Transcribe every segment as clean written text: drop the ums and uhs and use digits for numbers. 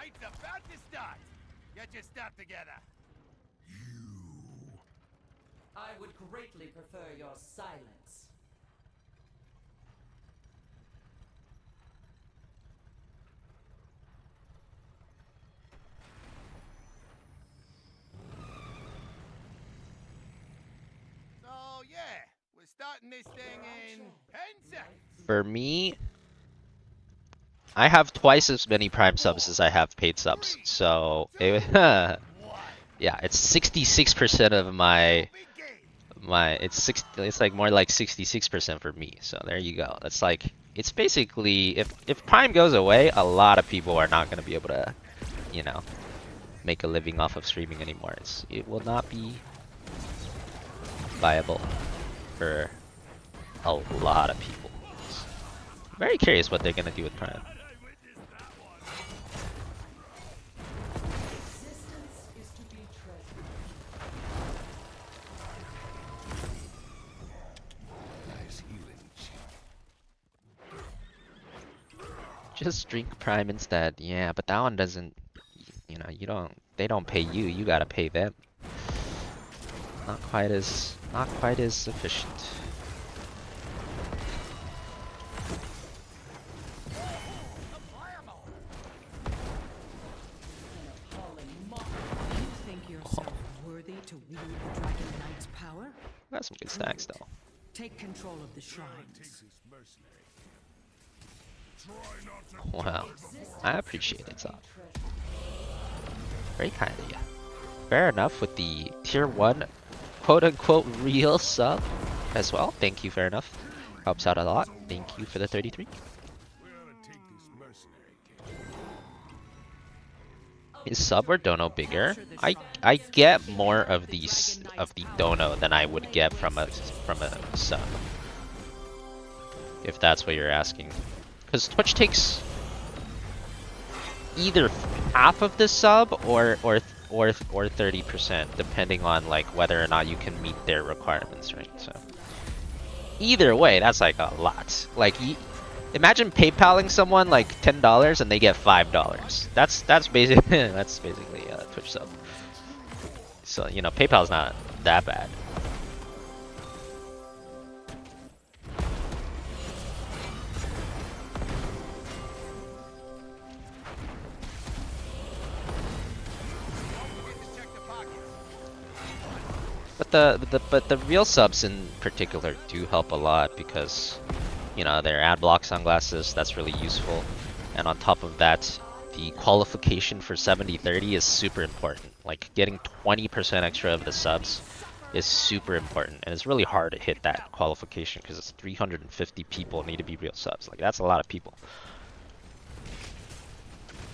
fight's about to start. Get your stuff together. I would greatly prefer your silence. So yeah, we're starting this thing in 10 seconds. For me, I have twice as many Prime subs as I have paid subs. So, yeah, it's 66% of my it's like more like 66% for me. So there you go. That's like, it's basically, if Prime goes away, a lot of people are not going to be able to, you know, make a living off of streaming anymore. It will not be viable for a lot of people. Very curious what they're going to do with Prime. Just drink Prime instead. Yeah, but that one doesn't, you know, they don't pay you, you gotta pay them. Not quite as efficient. Got some good stacks though. Take control of the shrines. Wow, I appreciate it, Zod. Very kind of you. Fair enough with the tier 1 quote-unquote real sub as well. Thank you, fair enough. Helps out a lot. Thank you for the 33. Is sub or dono bigger? I get more of the dono than I would get from a sub. If that's what you're asking. Because Twitch takes either half of the sub or 30%, depending on like whether or not you can meet their requirements, right? So either way, that's like a lot. Like, imagine PayPaling someone like $10 and they get $5. That's basically a Twitch sub. So you know, PayPal's not that bad. But the real subs in particular do help a lot because, you know, their ad block sunglasses, that's really useful. And on top of that, the qualification for 70-30 is super important. Like, getting 20% extra of the subs is super important. And it's really hard to hit that qualification because it's 350 people need to be real subs. Like, that's a lot of people.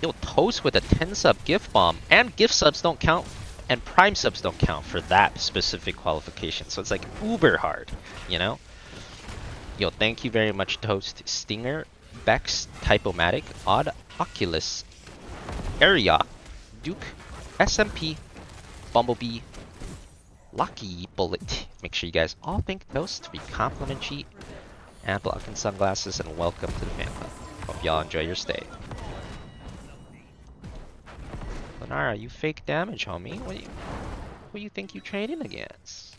Yo, Toast with a 10 sub gift bomb. And gift subs don't count. And Prime subs don't count for that specific qualification. So it's like uber hard, you know? Yo, thank you very much, Toast. Stinger, Bex, Typomatic, Odd, Oculus, Area, Duke, SMP, Bumblebee, Lucky Bullet. Make sure you guys all thank Toast to be complimentary and blocking sunglasses, and welcome to the fan club. Hope y'all enjoy your stay. Lenara, you fake damage, homie. What do you think you trading against?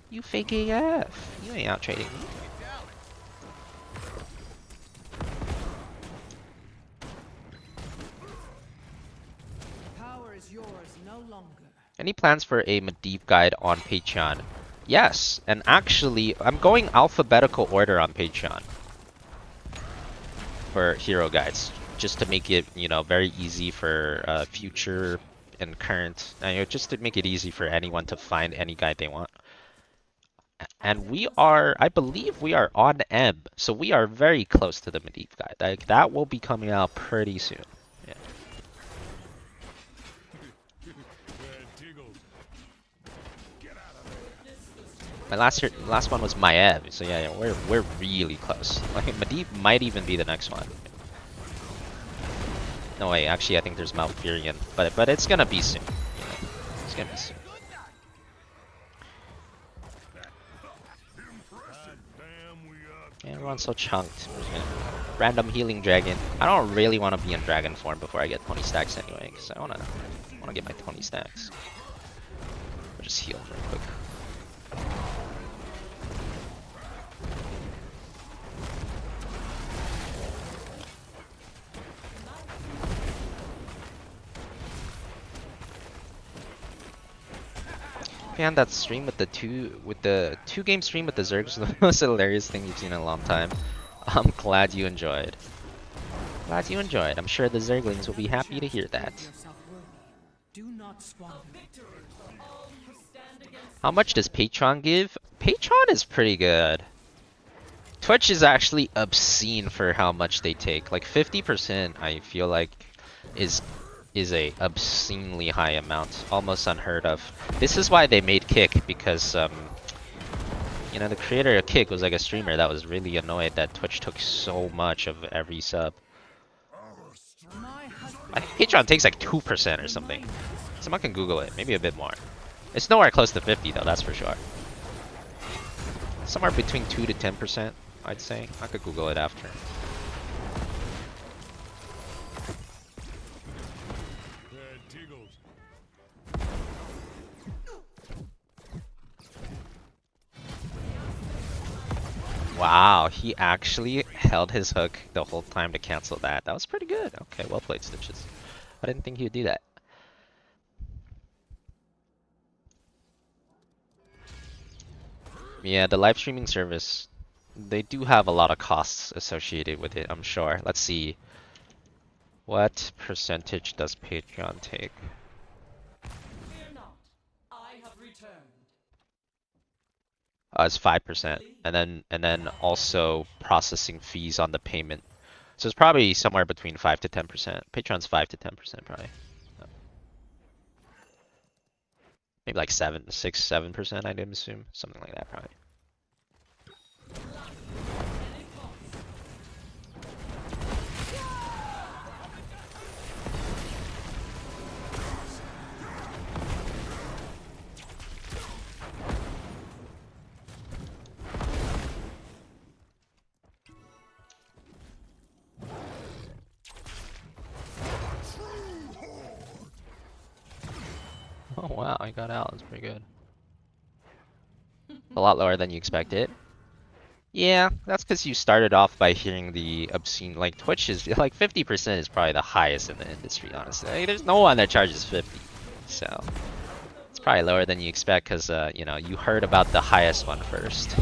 You fake AF. You ain't out trading me. Power is yours no longer. Any plans for a Medivh guide on Patreon? Yes, and actually, I'm going alphabetical order on Patreon for hero guides, just to make it, you know, very easy for future and current, just to make it easy for anyone to find any guide they want. And we are, I believe we are on M, so we are very close to the Medivh guide. Like, that will be coming out pretty soon. Yeah. My last one was Maev, so yeah, we're really close. Like, Medivh might even be the next one. No way, actually I think there's Malfurion, but it's gonna be soon. You know? It's gonna be soon. Yeah, everyone's so chunked. random healing dragon. I don't really want to be in dragon form before I get 20 stacks anyway, because I wanna get my 20 stacks. I'll just heal real quick. Man, that stream with the two game stream with the Zergs was the most hilarious thing you've seen in a long time. I'm glad you enjoyed. Glad you enjoyed. I'm sure the Zerglings will be happy to hear that. How much does Patreon give? Patreon is pretty good. Twitch is actually obscene for how much they take. Like 50%, I feel like is a obscenely high amount, almost unheard of. This is why they made Kick, because you know, the creator of Kick was like a streamer that was really annoyed that Twitch took so much of every sub. I think Patreon takes like 2% or something. Someone can Google it, maybe a bit more. It's nowhere close to 50 though, that's for sure. Somewhere between 2 to 10%, I'd say. I could Google it after. Wow, he actually held his hook the whole time to cancel that. That was pretty good. Okay, well played, Stitches. I didn't think he would do that. Yeah, the live streaming service, they do have a lot of costs associated with it, I'm sure. Let's see. What percentage does Patreon take? Fear not, I have returned. It's 5%, and then also processing fees on the payment. So it's probably somewhere between 5 to 10%. Patreon's 5 to 10% probably. Maybe like 7%, I'd assume. Something like that probably. Oh wow, I got out. That's pretty good. A lot lower than you expected. Yeah, that's because you started off by hearing the obscene, like Twitch is like 50% is probably the highest in the industry, honestly. Like, there's no one that charges 50, so it's probably lower than you expect because you know, you heard about the highest one first.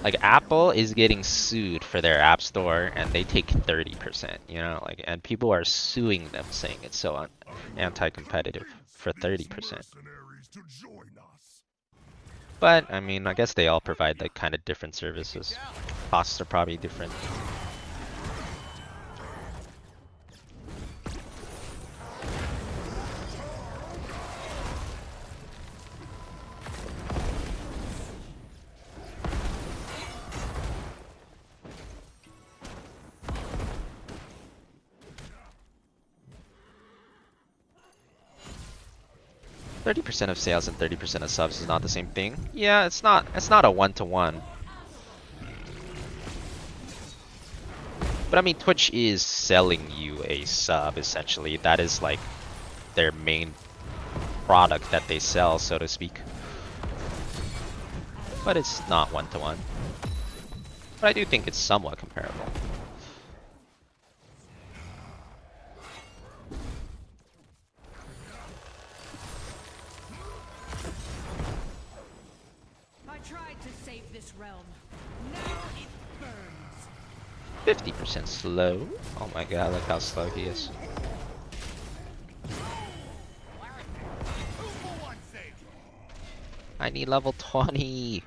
Like Apple is getting sued for their app store and they take 30%, you know, like, and people are suing them saying it's so anti-competitive for 30%. But I mean, I guess they all provide like kind of different services. Costs are probably different. 30% of sales and 30% of subs is not the same thing. Yeah, it's not a one-to-one. But I mean, Twitch is selling you a sub essentially. That is like their main product that they sell, so to speak. But it's not one-to-one. But I do think it's somewhat comparable. I tried to save this realm. Now it burns. 50% slow. Oh my god, look how slow he is. I need level 20.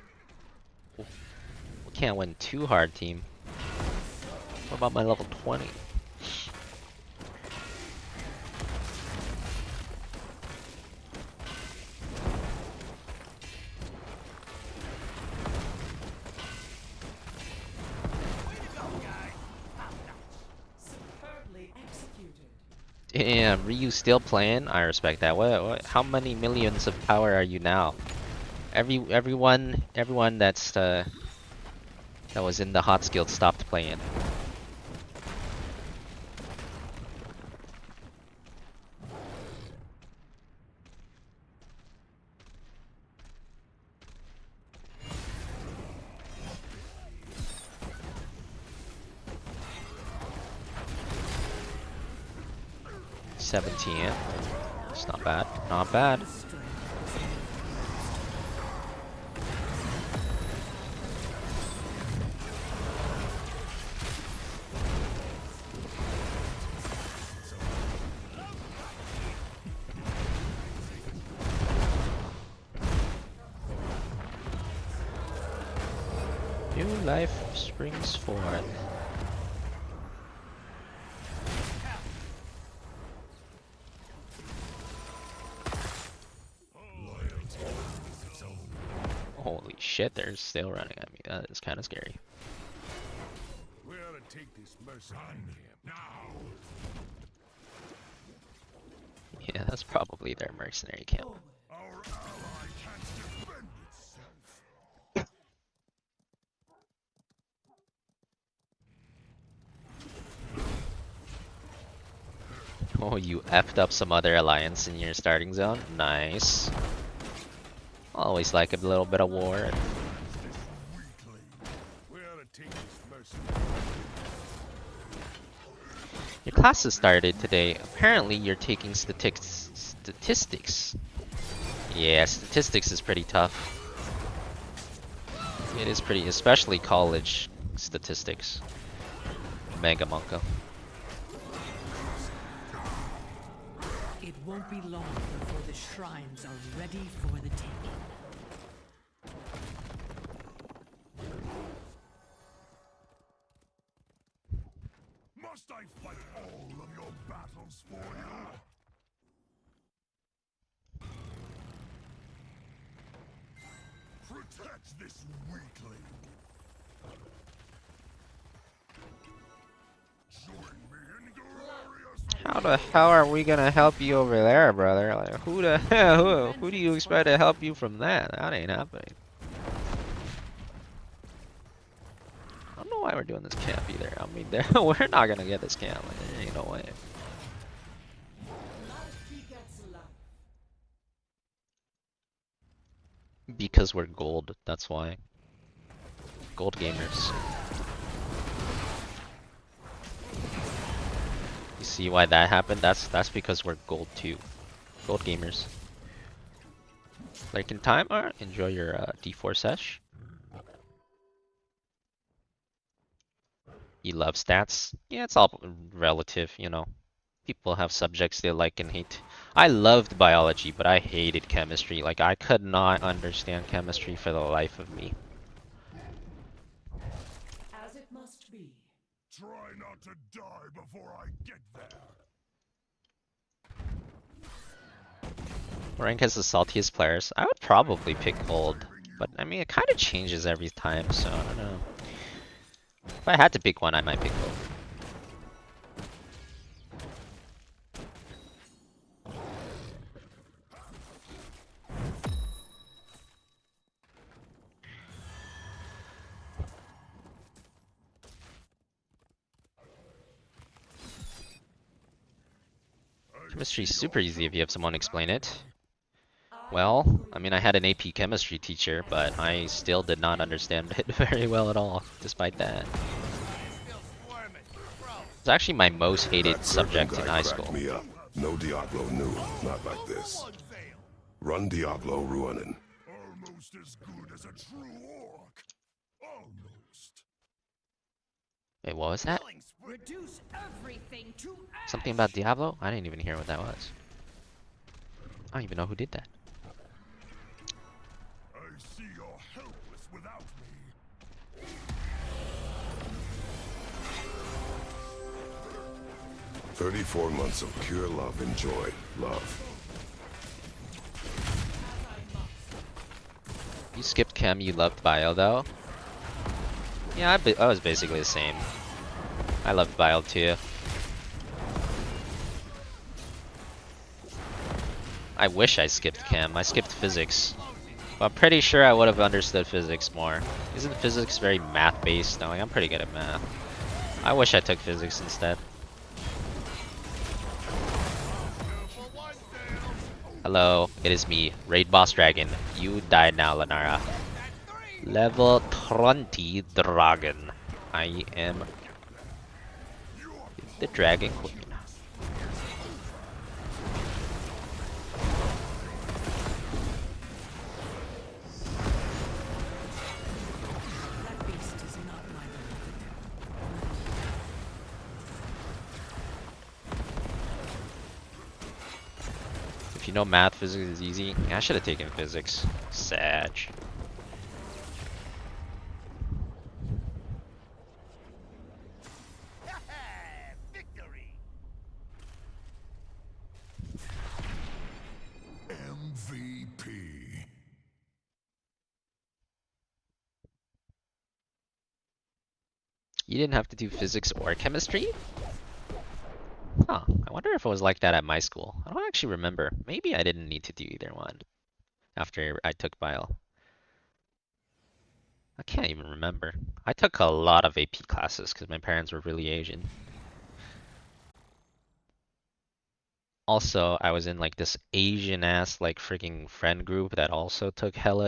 We can't win too hard, team. What about my level 20? Superbly executed. Damn, Ryu still playing? I respect that. What? How many millions of power are you now? Everyone that's that was in the HOTS guild stopped playing. $17. It's not bad. Not bad. New life springs forth. Holy shit, they're still running at me. That is kind of scary. We ought to take this mercenary camp now. Yeah, that's probably their mercenary camp. Our ally can't defend itself. Oh, you effed up some other alliance in your starting zone? Nice. Always like a little bit of war. We ought to take this mercenary. Your classes started today. Apparently, you're taking statistics. Yeah, statistics is pretty tough. It is pretty, especially college statistics. Mega Monka. It won't be long before the shrines are ready for the taking. Must I fight all of your battles for you? Protect this weakling. Join me in glorious. How the hell are we gonna help you over there, brother? Like, who the hell? Who do you expect to help you from that? That ain't happening. I don't know why we're doing this camp either. I mean, we're not gonna get this camp. Like, there ain't no way. Because we're gold, that's why. Gold gamers. You see why that happened? That's because we're gold too. Gold gamers. Like in time, alright, enjoy your D4 sesh. You love stats? Yeah, it's all relative, you know. People have subjects they like and hate. I loved biology, but I hated chemistry. Like, I could not understand chemistry for the life of me. As it must be. Try not to die before I get there. Rank has the saltiest players. I would probably pick gold, but I mean, it kind of changes every time, so I don't know. If I had to pick one, I might pick gold. Chemistry is super easy if you have someone explain it. Well, I mean, I had an AP chemistry teacher, but I still did not understand it very well at all, despite that. It's actually my most hated That subject serpent in guy high cracked school. Me up. No Diablo knew, not like this. Run Diablo ruining. Almost as good as a true orc. Almost. Wait, what was that? Reduce everything to ash. Something about Diablo? I didn't even hear what that was. I don't even know who did that. I see you're helpless without me. 34 months of pure love and joy. Love. You skipped chem, you loved bio though? Yeah, I was basically the same. I loved bio too. I wish I skipped chem. I skipped physics. But I'm pretty sure I would have understood physics more. Isn't physics very math based? No, like, I'm pretty good at math. I wish I took physics instead. Hello, it is me, Raid Boss Dragon. You died now, Lanara. Level 20 Dragon. I am the Dragon Queen. That beast is not my beloved. If you know math, physics is easy. Yeah, I should have taken physics. Sag. Victory. MVP. You didn't have to do physics or chemistry? Huh. I wonder if it was like that at my school. I don't actually remember. Maybe I didn't need to do either one after I took bio. I can't even remember. I took a lot of AP classes because my parents were really Asian. Also, I was in like this Asian ass like freaking friend group that also took hella